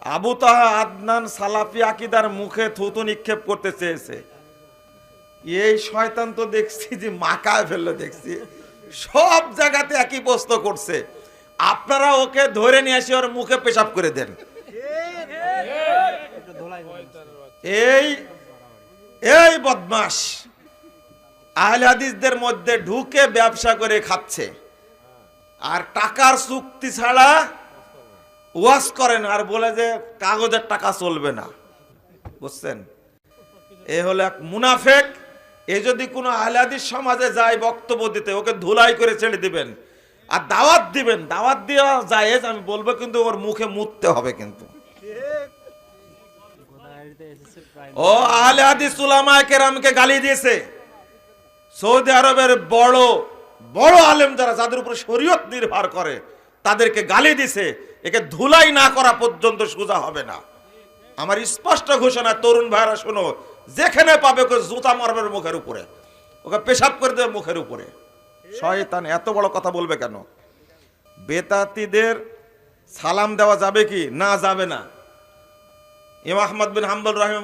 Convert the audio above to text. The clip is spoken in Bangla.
আবু তাহা আদনান সালাফি আকিদার মুখে থুতু নিক্ষেপ করতে চেয়েছে। এই শয়তান তো দেখছি যে মাকায় ফেললো, দেখছি সব জায়গাতে একই প্রশ্ন করছে। আপনারা ওকে ধরে নিয়ে এসে ওর মুখে পেশাব করে দেন। এই এই বদমাশ আহলে হাদিসদের মধ্যে ঢুকে ব্যবসা করে খাচ্ছে, আর টাকার চুক্তি ছাড়া ওয়াজ করেন, আর বলে যে কাগজের টাকা চলবে না। বুঝছেন? এ হলো এক মুনাফেক। এ যদি কোনো আহলে হাদিস সমাজে যায় বক্তব্য দিতে, ওকে ধুলাই করে ছেড়ে দিবেন আর দাওয়াত দিবেন। দাওয়াত দেওয়া জায়েজ, আমি বলবো, কিন্তু ওর মুখে মুততে হবে। কিন্তু ও আহলে হাদিস উলামায়ে কেরামকে গালি দিয়েছে। সৌদি আরবের বড় বড় আলেম যারা, যাদের উপর শরীয়ত নির্ভর করে, তাদেরকে গালি দিছে। একে ধুলাই না করা পর্যন্ত সোজা হবে না। আমার স্পষ্ট ঘোষণা, তরুণ ভাইরা শোনো, যেখানে পাবে ওকে জুতা মারবে মুখের উপরে, ওকে পেশাব করে দেবে মুখের উপরে। শয়তান এত বড় কথা বলবে কেন? বেদাতীদের সালাম দেওয়া যাবে কি? না, যাবে না। ইমাম আহমদ বিন হাম্বল রাহিমাহুল্লাহ